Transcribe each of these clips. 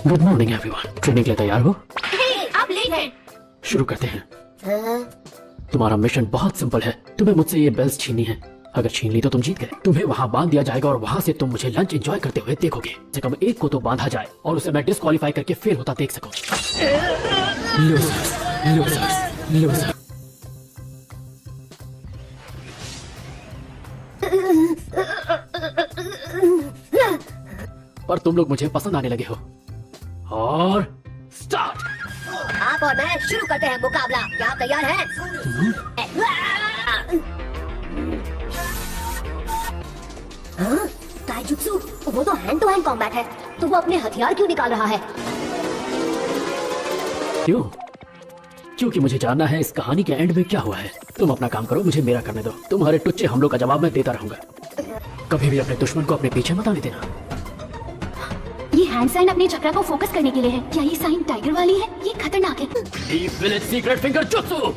Good morning everyone. Training के लिए तैयार हो? आप लेट हैं। शुरू करते हैं। तुम्हारा मिशन बहुत सिंपल है। तुम्हें मुझसे ये बेल्स छीननी है। अगर छीन ली तो तुम जीत गए। तुम्हें वहाँ बांध दिया जाएगा और वहाँ से तुम मुझे लंच एंजॉय करते हुए देखोगे। से कम एक को तो बांधा जाए और उसे मैं डिस्क्वालीफाई करके फेल होता देख सकूं। Losers, losers, losers. पर तुम लोग मुझे पसंद आने लगे हो। और स्टार्ट। आप और मैं शुरू करते हैं मुकाबला। क्या आप तैयार हैं? हाँ? ताइजुत्सु, वो तो हैंड टू हैंड कॉम्बैट है, तो वो अपने हथियार क्यों निकाल रहा है? क्यों? क्योंकि मुझे जानना है इस कहानी के एंड में क्या हुआ है। तुम अपना काम करो, मुझे मेरा करने दो। तुम्हारे टुच्चे हमलों का जवाब मैं देता रहूंगा। कभी भी अपने दुश्मन को अपने पीछे मत आने देना। ये हैंड साइन अपने चक्रा को फोकस करने के लिए है। क्या ये साइन टाइगर वाली है? ये खतरनाक है। Deep village secret finger jutsu.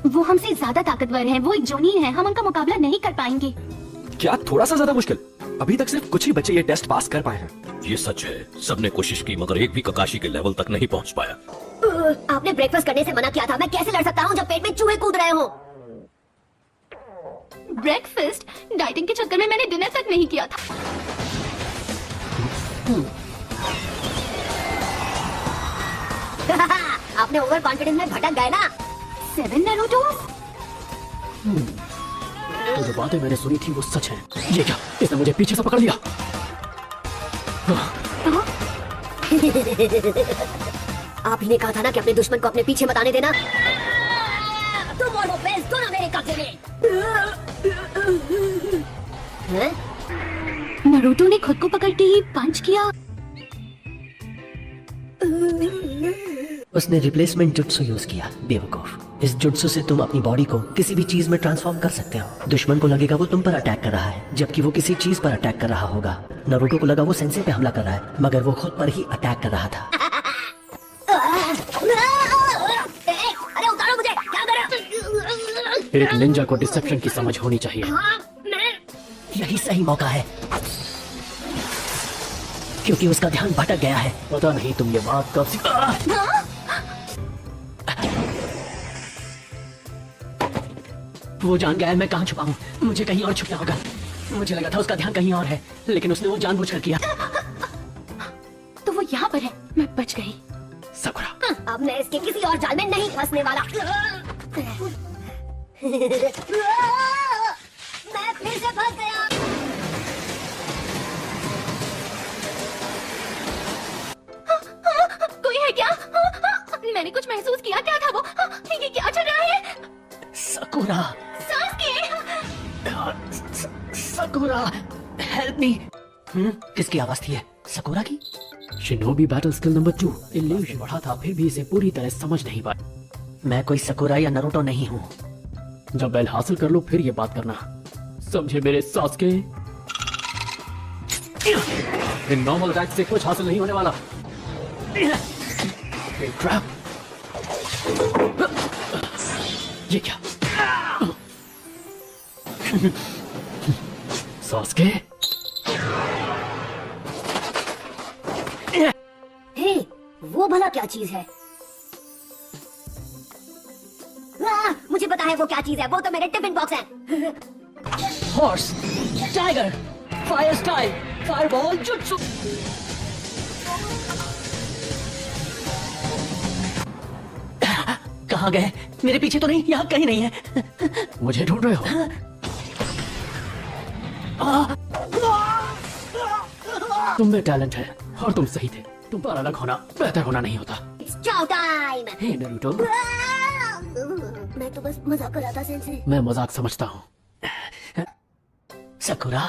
वो हमसे ज्यादा ताकतवर है। वो एक जोनीन है। हम उनका मुकाबला नहीं कर पाएंगे। क्या थोड़ा सा ज्यादा मुश्किल? अभी तक सिर्फ कुछ ही बच्चे ये टेस्ट पास कर पाए हैं। ये सच है, सबने कोशिश की मगर एक भी ककाशी के लेवल तक नहीं पहुंच पाया। आपने ब्रेकफास्ट करने से मना किया था। मैं कैसे लड़ सकता हूँ जब पेट में चूहे कूद रहे हो? ब्रेकफास्ट? डाइटिंग के चक्कर में मैंने डिनर तक नहीं किया था। आपने ओवर कॉन्फिडेंस में भटक गए ना। 7 नारुतोस? तो जो बातें मैंने सुनी थी वो सच है। ये क्या? इसने मुझे पीछे से पकड़ लिया। आप ही ने कहा था ना कि अपने दुश्मन को अपने पीछे मत आने देना। तुम और वो बेल्स दोनों मेरे कब्जे में। हैं? नारुतो ने खुद को पकड़ के ही पंच किया। उसने रिप्लेसमेंट जुट्सु यूज किया। बेवकूफ। इस जुट्सु से तुम अपनी बॉडी को किसी भी चीज में ट्रांसफॉर्म कर सकते हो। दुश्मन को लगेगा वो तुम पर अटैक कर रहा है, जबकि वो किसी चीज पर अटैक कर रहा होगा। नारुतो को लगा वो सेंसे पे हमला कर रहा है, मगर वो खुद पर ही अटैक कर रहा था। अरे उतारो मुझे। क्या कर रहे हो? एक निंजा को डिसेप्शन की समझ होनी चाहिए। यही सही मौका है, क्योंकि उसका ध्यान भटक गया है। पता नहीं तुम ये बात कब सी... वो जान गया है मैं कहाँ छुपा हूँ। मुझे कहीं और छुपना होगा। मुझे लगा था उसका ध्यान कहीं और है, लेकिन उसने वो जानबूझकर किया। तो वो यहाँ पर है। मैं बच गई। साकुरा। अब मैं इसके किसी और जाल में नहीं फंसने वाला। मैं फिर से फंस गया। कोई है क्या? मैंने कुछ महसूस किया। क्या था वो? ये क्या चल रहा है? साकुरा, साकुरा, हेल्प मी। किसकी आवाज थी? साकुरा की? Shinobi battle skill number 2। Illusion बढ़ा था, फिर भी इसे पूरी तरह समझ नहीं पाया। मैं कोई साकुरा या नारुतो नहीं हूँ। जब बेल हासिल कर लो फिर ये बात करना, समझे मेरे सासके? इन नॉर्मल अटैक से कुछ हासिल नहीं होने वाला। ट्रैप। ये क्या? सासके? हे, वो भला क्या चीज है? मुझे पता है वो क्या चीज है। वो तो मेरे टिफिन बॉक्स है। Horse, tiger, fire style, fireball, jutsu. कहाँ गए? मेरे पीछे तो नहीं, यहाँ कहीं नहीं है। मुझे ढूंढ रहे हो? तुम में टैलेंट है और तुम सही थे। तुम पर अलग होना बेहतर होना नहीं होता। It's chow time! Hey Naruto. मैं तो बस मजाक कर रहा था सेंसे। मैं मजाक समझता हूँ। साकुरा,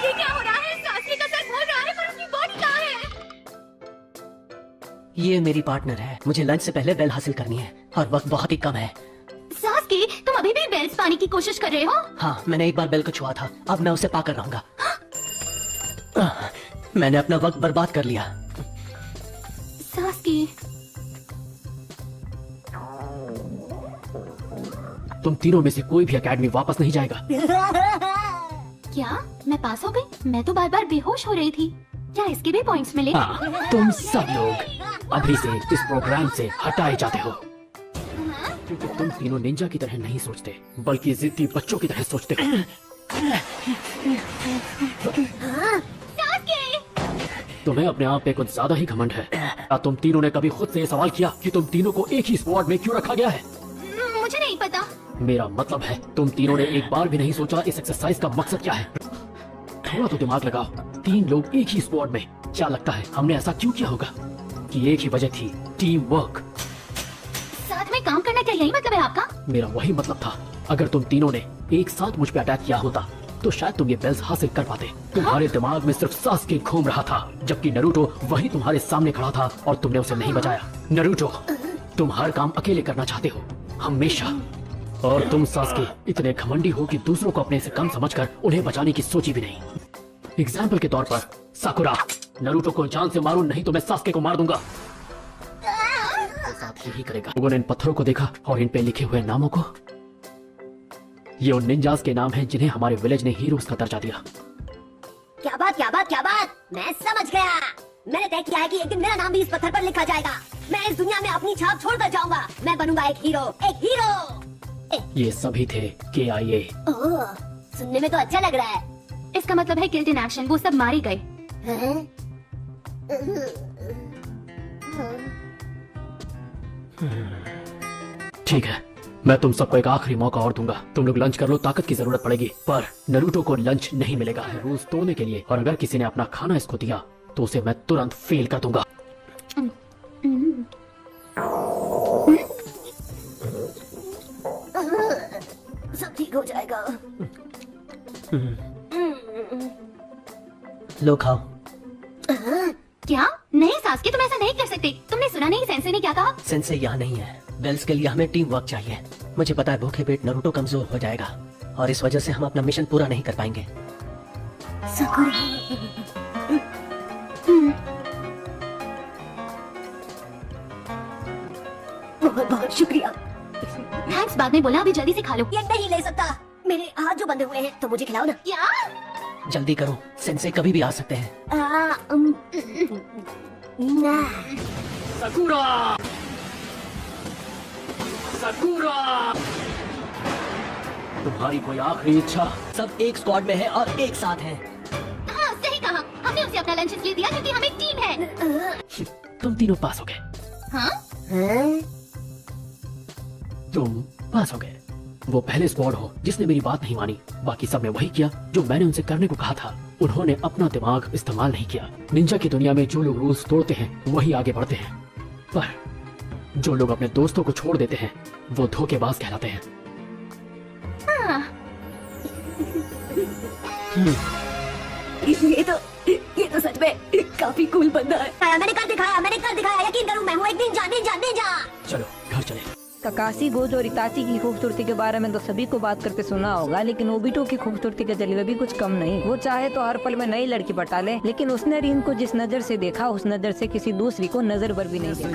ये क्या हो रहा है? सासके का सर भर रहा है पर उसकी बॉडी कहाँ है? ये मेरी पार्टनर है। मुझे लंच से पहले बेल हासिल करनी है और वक्त बहुत ही कम है। सासके, तुम अभी भी बेल्स पाने की कोशिश कर रहे हो? हाँ, मैंने एक बार बेल को छुआ था। अब मैं उसे पाकर रहूंगा। मैंने अपना वक्त बर्बाद कर लिया। सासके, तुम तीनों में से कोई भी एकेडमी वापस नहीं जाएगा। क्या मैं पास हो गई? मैं तो बार बार बेहोश हो रही थी। क्या इसके भी पॉइंट्स मिले? हाँ, तुम सब लोग अभी से इस प्रोग्राम से हटाए जाते हो, क्योंकि तुम तीनों निंजा की तरह नहीं सोचते, बल्कि जिद्दी बच्चों की तरह सोचते हो। तुम्हें अपने आप पे कुछ ज्यादा ही घमंड है। क्या तुम तीनों ने कभी खुद से ये सवाल किया कि तुम तीनों को एक ही स्क्वाड में क्यों रखा गया है? मुझे नहीं पता। मेरा मतलब है तुम तीनों ने एक बार भी नहीं सोचा इस एक्सरसाइज का मकसद क्या है। थोड़ा तो दिमाग लगाओ। 3 लोग एक ही स्क्वाड में, क्या लगता है हमने ऐसा क्यों किया होगा? कि एक ही वजह थी, टीम वर्क। साथ में काम करना क्या यही मतलब है आपका? मेरा वही मतलब था। अगर तुम तीनों ने एक साथ मुझ पे अटैक किया होता तो शायद तुम ये बेल्स हासिल कर पाते। तुम्हारे दिमाग में सिर्फ सास्के घूम रहा था, जबकि नरूटो वही तुम्हारे सामने खड़ा था और तुमने उसे नहीं बचाया। नरूटो, तुम हर काम अकेले करना चाहते हो, हमेशा। और तुम सास्के इतने घमंडी हो कि दूसरों को अपने से कम समझकर उन्हें बचाने की सोची भी नहीं। एग्जाम्पल के तौर पर साकुरा, नरूटो को जान से मारो नहीं तो मैं सास्के को मार दूंगा। तो साथ यही करेगा। लोगों ने इन पत्थरों को देखा और इन पे लिखे हुए नामों को। ये उन निंजास के नाम हैं जिन्हें हमारे विलेज ने हीरोज का दर्जा दिया। क्या बात क्या बात क्या बात, मैं समझ गया। मैंने तय किया है कि एक दिन मेरा नाम भी इस पत्थर पर लिखा जाएगा। मैं इस दुनिया में अपनी छाप छोड़कर जाऊंगा। मैं बनूंगा एक हीरो, एक हीरो। ये सभी थे KIA। ओह, सुनने में तो अच्छा लग रहा है। इसका मतलब है किल्ड इन एक्शन। वो सब मारे गए। हैं? ठीक है, मैं तुम सबको एक आखिरी मौका और दूंगा। तुम लोग लंच कर लो, ताकत की जरूरत पड़ेगी। पर नरूटो को लंच नहीं मिलेगा रूल्स तोड़ने के लिए, और अगर किसी ने अपना खाना इसको दिया तो उसे मैं तुरंत फेल कर दूंगा। सब ठीक हो जाएगा। लो खाओ। क्या? नहीं सास्के, तुम ऐसा नहीं कर सकते। तुमने सुना नहीं सेंसे ने क्या कहा? सेंसे यहाँ नहीं है। बेल्स के लिए हमें टीम वर्क चाहिए। मुझे पता है भूखे पेट नरूटो कमजोर हो जाएगा और इस वजह से हम अपना मिशन पूरा नहीं कर पाएंगे। बहुत बहुत शुक्रिया। थैंक्स बाद में बोला, अभी जल्दी से खा लो। ये नहीं ले सकता, मेरे हाथ जो बंधे हुए हैं, तो मुझे खिलाओ ना। क्या? जल्दी करो, सेंसे कभी भी आ सकते हैं। ना। साकुरा! साकुरा! तुम्हारी कोई आखिरी इच्छा? सब एक स्क्वाड में है और एक साथ हैं। हाँ सही कहा। हमने उसे अपना लंच इसलिए दिया क्योंकि हम एक टीम है। तुम तीनों पास हो गए। हाँ? हैं? तुम पास हो गए। वो पहले स्क्वाड हो जिसने मेरी बात नहीं मानी। बाकी सब ने वही किया जो मैंने उनसे करने को कहा था। उन्होंने अपना दिमाग इस्तेमाल नहीं किया। निंजा की दुनिया में जो लोग रूल्स तोड़ते हैं वही आगे बढ़ते हैं, पर जो लोग अपने दोस्तों को छोड़ देते हैं वो धोखेबाज कहलाते हैं। हाँ। ये तो सच में काफी कूल बंदा है। मैंने कर दिखाया। यकीन करूं, मैं हूँ एक निंजा। चलो घर चले। ककाशी, गोज और इताची की खूबसूरती के बारे में तो सभी को बात करते सुना होगा, लेकिन ओबिटो की खूबसूरती के जलवे भी कुछ कम नहीं। वो चाहे तो हर पल में नई लड़की पटा ले, लेकिन उसने रिन को जिस नजर से देखा उस नजर से किसी दूसरी को नजर भर भी नहीं देखा।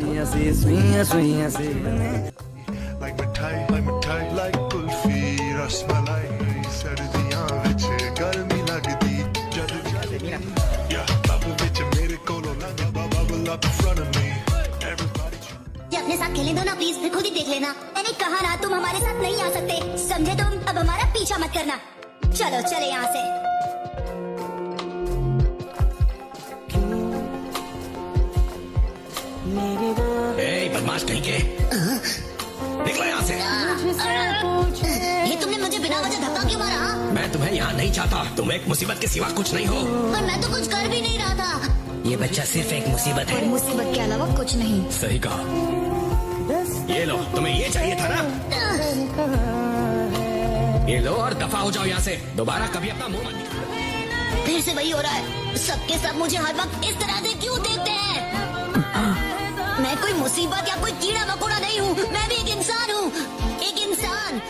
like मिठाई like कुल्फी रसमलाई सर्दियां विच गर्मी लगदी जद या बब विच मेरे कोलों लंघा bubble up in front of me everybody ये अपने साथ खेलें दो ना प्लीज, फिर खुद ही देख लेना। मैंने कहा ना, तुम हमारे साथ नहीं आ सकते, समझे तुम? अब हमारा पीछा मत करना। चलो चले यहाँ से। ए, बदमाश कहीं के निकलो यहाँ से। ये तुमने मुझे बिना वजह धक्का क्यों मारा? मैं तुम्हें यहाँ नहीं चाहता। तुम एक मुसीबत के सिवा कुछ नहीं हो। पर मैं तो कुछ कर भी नहीं रहा था। ये बच्चा सिर्फ एक मुसीबत है। मुसीबत के अलावा कुछ नहीं। सही कहा। ये लो, तुम्हें ये चाहिए था ना? ये लो और दफा हो जाओ यहाँ से। दोबारा कभी अपना मुंह मत दिखाओ। फिर से वही हो रहा है। सबके सब मुझे हर वक्त इस तरह से क्यों देखते हैं? मैं कोई मुसीबत या कोई कीड़ा मकोड़ा नहीं हूँ। मैं भी एक इंसान हूँ, एक इंसान।